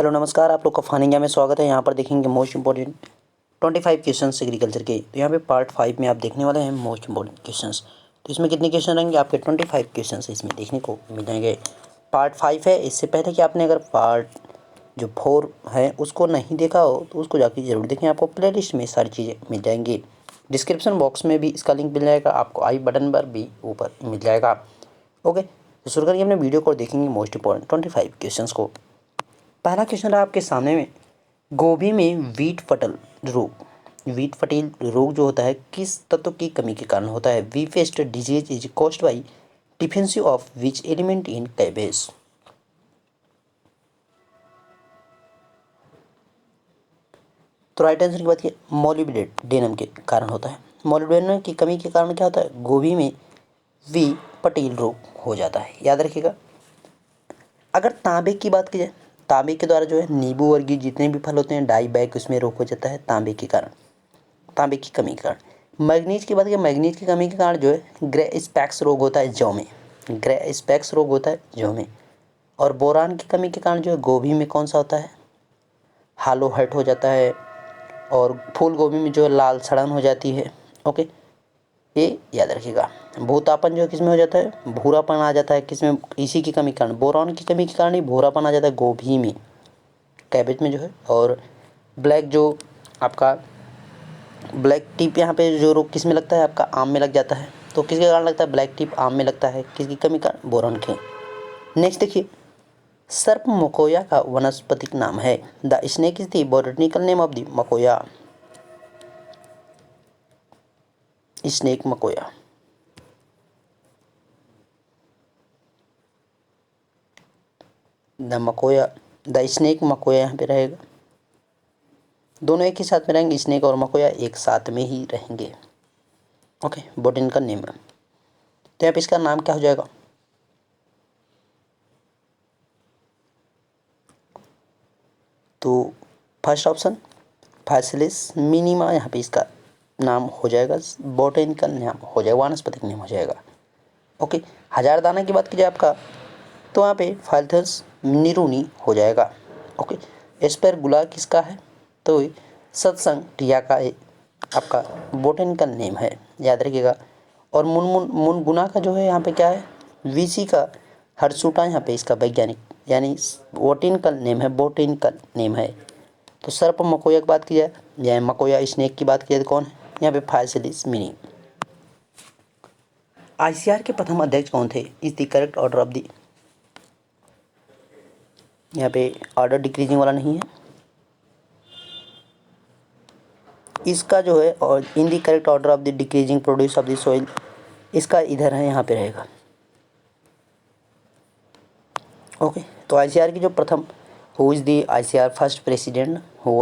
Hello नमस्कार, आप लोग का फान इंडिया में स्वागत है। यहाँ पर देखेंगे मोस्ट इंपॉर्टेंट 25 क्वेश्चंस एग्रीकल्चर के। तो यहाँ पे पार्ट 5 में आप देखने वाले हैं मोस्ट इंपॉर्टेंट क्वेश्चंस। तो इसमें कितने क्वेश्चन रहेंगे? आपके 25 क्वेश्चंस इसमें देखने को मिल जाएंगे। पार्ट 5 है। इससे पहले कि आपने अगर पार्ट जो 4 है उसको नहीं देखा हो तो उसको जाके ज़रूर देखें। आपको प्ले लिस्ट में सारी चीज़ें मिल जाएंगी। डिस्क्रिप्शन बॉक्स में भी इसका लिंक मिल जाएगा, आपको आई बटन पर भी ऊपर मिल जाएगा। ओके, तो शुरू करिए अपने वीडियो को, देखेंगे मोस्ट इंपॉर्टेंट 25 क्वेश्चंस को। पहला क्वेश्चन है आपके सामने में, गोभी में वीट फटील रोग जो होता है किस तत्व की कमी के कारण होता है? वी पेस्ट disease is caused by deficiency of which element in cabbage? तो राइट आंसर की बात की मोलिब्डेनम के कारण होता है। मोलिब्डेनम की कमी के कारण क्या होता है? गोभी में वी फटील रोग हो जाता है, याद रखिएगा। अगर तांबे की बात की जाए, तांबे के द्वारा जो है नींबू वर्गीय जितने भी फल होते हैं डाई बैक उसमें रोग हो जाता है तांबे के कारण, तांबे की कमी के कारण। मैग्नीज की बात करें, मैग्नीज की कमी के कारण जो है ग्रे स्पैक्स रोग होता है जौ में, ग्रे स्पैक्स रोग होता है जौ में। और बोरान की कमी के कारण जो है गोभी में कौन सा होता है? हालो हर्ट हो जाता है। और फूल गोभी में जो है लाल सड़न हो जाती है। ओके, ये याद रखिएगा। भूतापन जो है किसमें हो जाता है? भूरापन आ जाता है किसमें? इसी की कमी के कारण, बोरान की कमी के कारण ही भूरापन आ जाता है गोभी में, कैबेज में जो है। और ब्लैक जो आपका ब्लैक टिप यहाँ पे जो रोग किस में लगता है? आपका आम में लग जाता है। तो किसके कारण लगता है? ब्लैक टिप आम में लगता है, किसकी कमी का? बोरॉन के। नेक्स्ट देखिए, सर्प मकोया का वनस्पतिक नाम है। The snake is the botanical name of the मकोया। स्नेक मकोया, द मकोया, द स्नेक मकोया यहाँ पे रहेगा। दोनों एक ही साथ में रहेंगे, स्नेक और मकोया एक साथ में ही रहेंगे। ओके, बॉटनिकल नेम है। तो यहाँ पे इसका नाम क्या हो जाएगा? तो फर्स्ट ऑप्शन फैसिलिस मिनिमा, यहाँ पे इसका नाम हो जाएगा, बॉटनिकल नाम हो जाएगा, वानस्पतिक नाम हो जाएगा। ओके, हजार दाना की बात की जाए आपका, तो यहाँ पे फाल्थस निरूनी हो जाएगा। ओके, एस्पेरगुला किसका है? तो सत्संग टिया का आपका बॉटनिकल नेम है, याद रखिएगा। और मुनगुना का जो है यहाँ पे क्या है? वीसी का हर्सुटा यहाँ पे इसका वैज्ञानिक यानी बॉटनिकल नेम है, बॉटनिकल नेम है। तो सर्प मकोया की बात की जाए या मकोया स्नेक की बात की जाए तो कौन है यहाँ पे? फाइसिलिस मिनी। आईसीआर के प्रथम अध्यक्ष कौन थे? Is the correct order of the, यहाँ पे ऑर्डर डिक्रीजिंग वाला नहीं है इसका जो है, और in the correct order of the decreasing produce of the soil, इसका इधर है, यहाँ पे रहेगा। ओके, तो आईसीआर की जो प्रथम, who is the ICR first president, who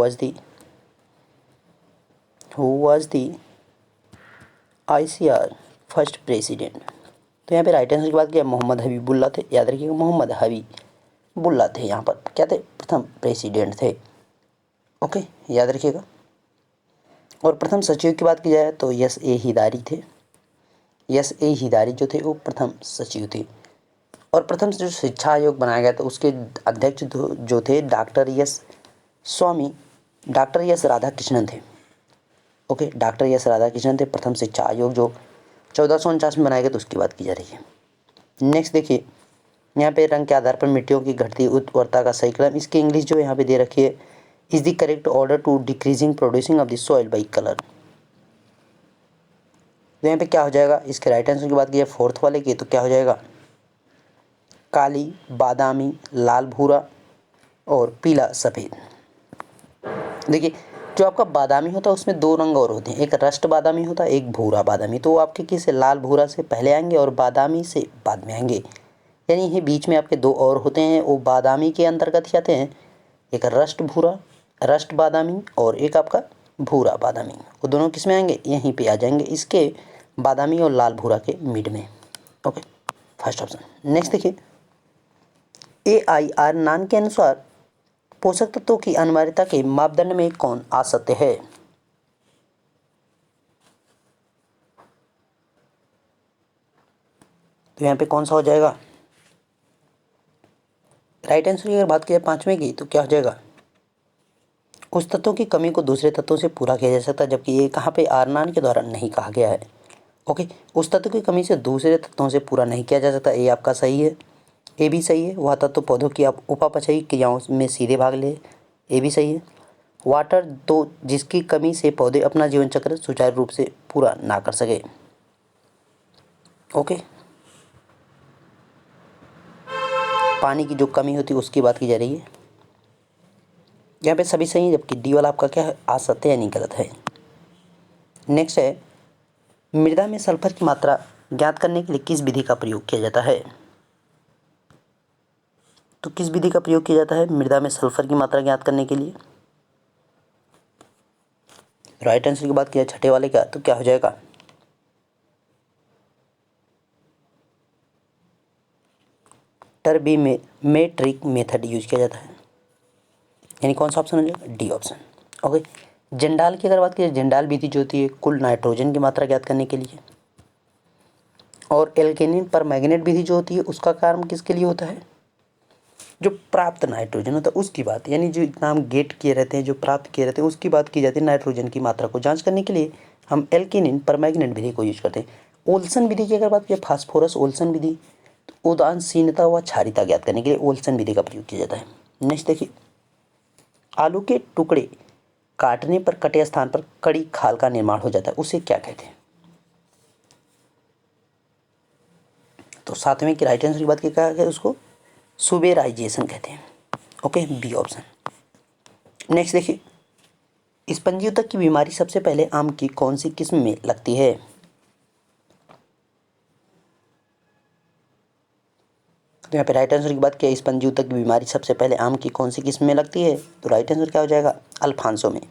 was the ICR first president? तो यहाँ पे राइट आंसर की बात किया, मोहम्मद हबीबुल्ला थे, याद रखिएगा। मोहम्मद हबीबुल्ला थे यहाँ पर क्या थे? प्रथम प्रेसिडेंट थे। ओके, याद रखिएगा। और प्रथम सचिव की बात की जाए तो यस ए हिदारी थे, यस ए हिदारी जो थे वो प्रथम सचिव थे। और प्रथम जो शिक्षा आयोग बनाया गया था उसके अध्यक्ष जो थे डॉक्टर एस राधाकृष्णन थे। ओके, डॉक्टर एस राधाकृष्णन थे। प्रथम शिक्षा आयोग जो 1449 में बनाया गया तो उसकी बात की जा रही है। नेक्स्ट देखिए, यहाँ पे रंग के आधार पर मिट्टियों की घटती उर्वरता का सही क्रम, इसकी इंग्लिश जो यहाँ पे दे रखी है, is the correct order to decreasing producing of the soil by colour. तो यहाँ पे क्या हो जाएगा? इसके राइट आंसर की बात की जाए फोर्थ वाले की, तो क्या हो जाएगा? काली, बादामी, लाल भूरा और पीला सफ़ेद। देखिए, जो आपका बादामी होता है उसमें दो रंग और होते हैं, एक रस्ट बादामी होता है, एक भूरा बादामी। तो वो आपके किसे लाल भूरा से पहले आएंगे और बादामी से बाद में आएंगे, यानी ये बीच में आपके दो और होते हैं, वो बादामी के अंतर्गत ही आते हैं। एक रस्ट बादामी और एक आपका भूरा बादामी। वो दोनों किस में आएंगे? यहीं पे आ जाएंगे, इसके बादामी और लाल भूरा के मिड में। Okay, first option. नेक्स्ट देखिए, AIR नाम के अनुसार पोषक तत्वों की अनिवार्यता के मापदंड में कौन आ सकते हैं? तो यहाँ पे कौन सा हो जाएगा? राइट आंसर की अगर बात की जाए पाँचवें की तो क्या हो जाएगा, उस तत्वों की कमी को दूसरे तत्वों से पूरा किया जा सकता है, जबकि ये कहाँ पे आर्नान के द्वारा नहीं कहा गया है। ओके, उस तत्व की कमी से दूसरे तत्वों से पूरा नहीं किया जा सकता, ये आपका सही है। ए भी सही है, वह तत्व पौधों की उपापचयी क्रियाओं में सीधे भाग ले, ये भी सही है। वाटर तो जिसकी कमी से पौधे अपना जीवन चक्र सुचारू रूप से पूरा ना कर सके। ओके, पानी की जो कमी होती है उसकी बात की जा रही है। यहाँ पे सभी सही है, जबकि डी वाला आपका क्या है, असत्य यानी गलत है। नेक्स्ट है, मृदा में सल्फर की मात्रा ज्ञात करने के लिए किस विधि का प्रयोग किया जाता है। तो किस विधि का प्रयोग किया जाता है मृदा में सल्फर की मात्रा ज्ञात करने के लिए। राइट आंसर की बात की जाए छठे वाले का तो क्या हो जाएगा, टर्बीमेट्रिक मेथड यूज किया जाता है, यानी कौन सा ऑप्शन हो जाएगा, डी ऑप्शन। ओके, जंडाल की अगर बात की जाए, जंडाल विधि जो होती है कुल नाइट्रोजन की मात्रा ज्ञात करने के लिए, और एल्केनिन पर मैग्नेट विधि जो होती है उसका काम किसके लिए होता है, जो प्राप्त नाइट्रोजन होता है उसकी बात, यानी जो इतना हम गेट किए रहते हैं, जो प्राप्त किए रहते हैं उसकी बात की जाती है। नाइट्रोजन की मात्रा को जांच करने के लिए हम एल्केनिन पर मैग्नेट विधि को यूज करते हैं। ओल्सन विधि की अगर बात की फास्फोरस ओल्सन विधि, तो उदासीनता व क्षारीयता ज्ञात करने के लिए ओल्सन विधि का प्रयोग किया जाता है। नेक्स्ट देखिए, आलू के टुकड़े काटने पर कटे स्थान पर कड़ी खाल का निर्माण हो जाता है, उसे क्या कहते हैं। तो सातवें की राइट आंसर की बात की क्या है, उसको सुबेराइजेशन कहते हैं। Okay, b option. नेक्स्ट देखिए, स्पंजी ऊतक की बीमारी सबसे पहले आम की कौन सी किस्म में लगती है। तो यहाँ पे राइट आंसर की बात की, स्पंजी ऊतक की बीमारी सबसे पहले आम की कौन सी किस्म में लगती है, तो राइट आंसर क्या हो जाएगा, अल्फांसो में,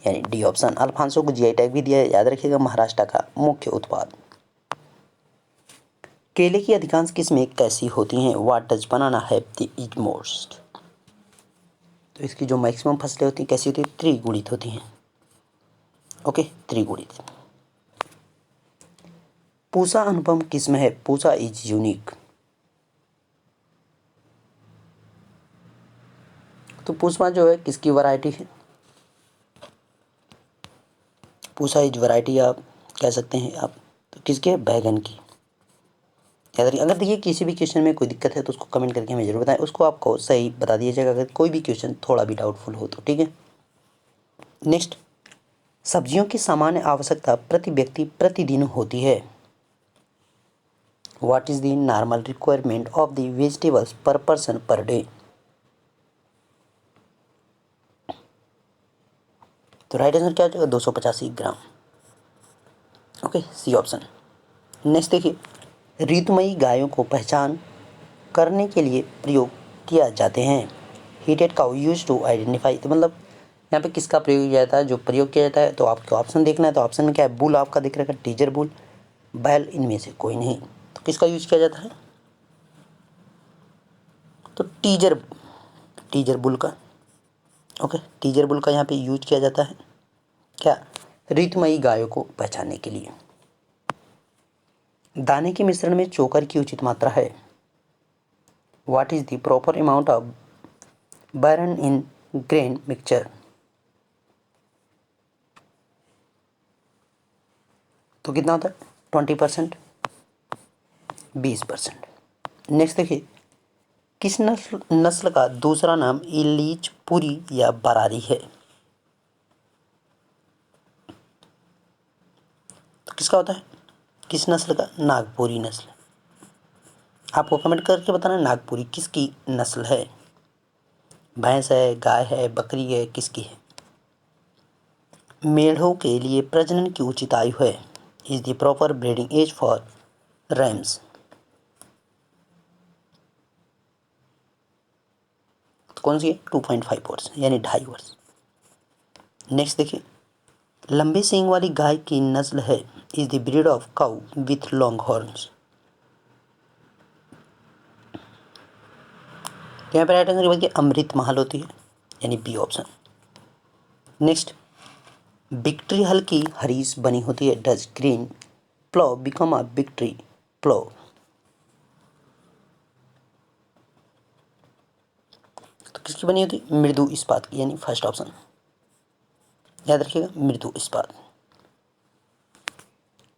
यानी डी ऑप्शन। अल्फांसो को जीआई टैग भी दिया है, याद रखिएगा, महाराष्ट्र का मुख्य उत्पाद। केले की अधिकांश किस्में कैसी होती हैं, what does banana have the it most. तो इसकी जो मैक्सिमम फसलें होती हैं कैसी होती है, त्रिगुणित होती हैं। ओके, त्रिगुणित। पूसा अनुपम किस्म है, पूसा इज यूनिक। तो पूसा जो है किसकी वैरायटी है, पूसा इज वैरायटी आप कह सकते हैं आप, तो किसके, बैगन की। याद रखिए, अगर देखिए किसी भी क्वेश्चन में कोई दिक्कत है तो उसको कमेंट करके हमें जरूर बताएं, उसको आपको सही बता दिया जाएगा अगर कोई भी क्वेश्चन थोड़ा भी डाउटफुल हो तो, ठीक है। नेक्स्ट, सब्जियों की सामान्य आवश्यकता प्रति व्यक्ति प्रतिदिन होती है, what is the normal requirement of the vegetables per person per day. तो राइट आंसर क्या हो जाएगा, 285 gram. Okay, C option. Next देखिए, ऋतुमयी गायों को पहचान करने के लिए प्रयोग किया जाते हैं, heated cow use to identify. तो मतलब यहाँ पे किसका प्रयोग किया जाता है, जो प्रयोग किया जाता है, तो आपको ऑप्शन देखना है। तो ऑप्शन में क्या है, बुल आपका दिख रहा है, टीजर बुल, बैल, इनमें से कोई नहीं। तो किसका यूज किया जाता है, तो टीजर टीजर बुल का। ओके, टीजर बुल का यहाँ पे यूज किया जाता है, क्या, ऋतुमयी गायों को पहचानने के लिए। दाने के मिश्रण में चोकर की उचित मात्रा है, what is the proper amount of Byron in grain mixture. तो कितना होता है, 20%, 20%। नेक्स्ट देखिए, किस नस्ल का दूसरा नाम इलीचपुरी या बरारी है। तो किसका होता है, किस नस्ल का, नागपुरी नस्ल। आपको कमेंट करके बताना नागपुरी किसकी नस्ल है, भैंस है, गाय है, बकरी है, किसकी है। मेढ़ों के लिए प्रजनन की उचित आयु है, is the proper breeding age for rams. तो कौन सी है, 2.5 वर्ष, यानी 2.5 वर्ष। नेक्स्ट देखिए, लंबे सींग वाली गाय की नस्ल है, is the breed of cow with long horns. यहाँ पर राइट आंसर की बात की अमृत महल होती है, यानी बी ऑप्शन। नेक्स्ट, विक्ट्री हल की हरीस बनी होती है, does green plough become a victory plough. तो किसकी बनी होती है? मृदु इस्पात की, यानी फर्स्ट ऑप्शन याद रखिएगा, मृदु इस्पात।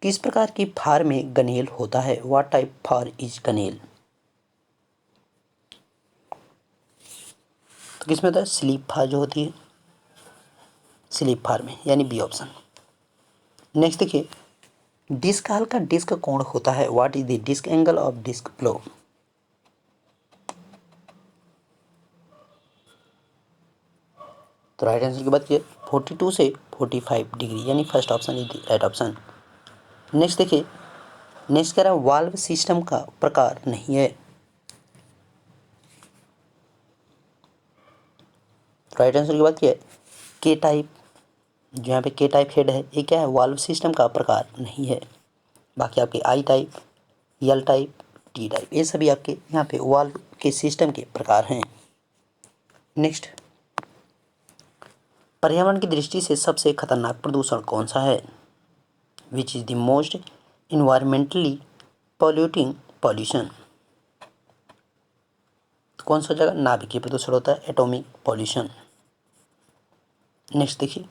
किस प्रकार की फार में गनेल होता है? व्हाट टाइप फार इज गनेल? तो किसमें होता है? स्लीप फार जो होती है, स्लीप फार में, यानी बी ऑप्शन। नेक्स्ट देखिए, डिस्क हल का डिस्क कोण होता है? What is the disc angle of disc plough? तो राइट आंसर की बात कीजिए 42 से 45 डिग्री, यानी first option is the right option. Next देखिए, नेक्स्ट कह रहा है वाल्व सिस्टम का प्रकार नहीं है। राइट आंसर की बात की है के टाइप, जो यहाँ पे के टाइप हेड है, ये क्या है? वाल्व सिस्टम का प्रकार नहीं है। बाकी आपके I type, L type, T type, ये सभी आपके यहाँ पे वाल्व के सिस्टम के प्रकार हैं। नेक्स्ट, पर्यावरण की दृष्टि से सबसे खतरनाक प्रदूषण कौन सा है? Which is the most environmentally polluting pollution? कौन सा जगह? नाभिकीय प्रदूषण होता है, एटॉमिक पॉल्यूशन। नेक्स्ट देखिए,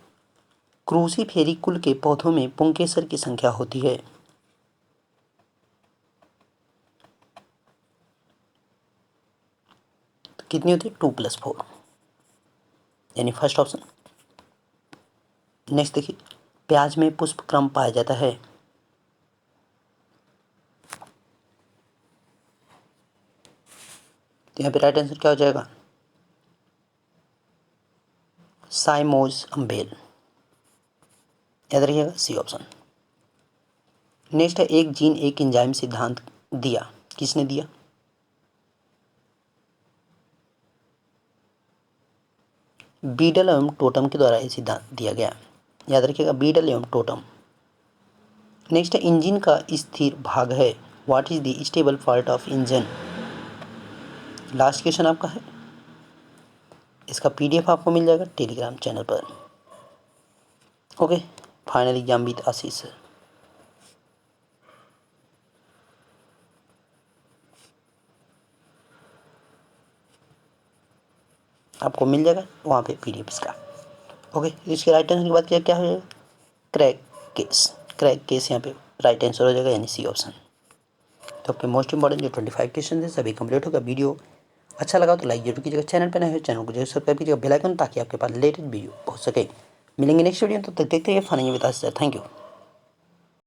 क्रूसीफेरी कुल के पौधों में पुंकेसर की संख्या होती है? तो कितनी होती है? 2+4, यानी फर्स्ट ऑप्शन। नेक्स्ट देखिए, प्याज में पुष्प क्रम पाया जाता है? तो यहाँ पे राइट आंसर क्या हो जाएगा? साइमोज अम्बेल, याद रखिएगा, सी ऑप्शन। नेक्स्ट है, एक जीन एक एंजाइम सिद्धांत दिया, किसने दिया? बीडल एवं टोटम के द्वारा ये सिद्धांत दिया गया, याद रखिएगा, बीडल एवं टोटम। नेक्स्ट है, इंजन का स्थिर भाग है? What is the stable part of engine? Last question आपका है, इसका पीडीएफ आपको मिल जाएगा टेलीग्राम चैनल पर। ओके, फाइनल एग्जाम विद आशीष। आपको मिल जाएगा वहाँ पे पीडीएफ इसका। ओके, इसके राइट आंसर की बात किया, क्या हो जाएगा? क्रैक केस, क्रैक केस यहाँ पे राइट आंसर हो जाएगा, यानी सी ऑप्शन। तो आपके मोस्ट इंपॉर्टेंट जो 25 क्वेश्चन थे सभी कंप्लीट होगा। वीडियो अच्छा लगा तो लाइक जरूर कीजिएगा, चैनल पर नए हो चैनल को जरूर सब्सक्राइब कीजिएगा, बेल आइकन, ताकि आपके पास लेटेस्ट वीडियो पहुंच सके। मिलेंगे नेक्स्ट वीडियो, तो तक देखते रहिए funny with Ashish. Thank you.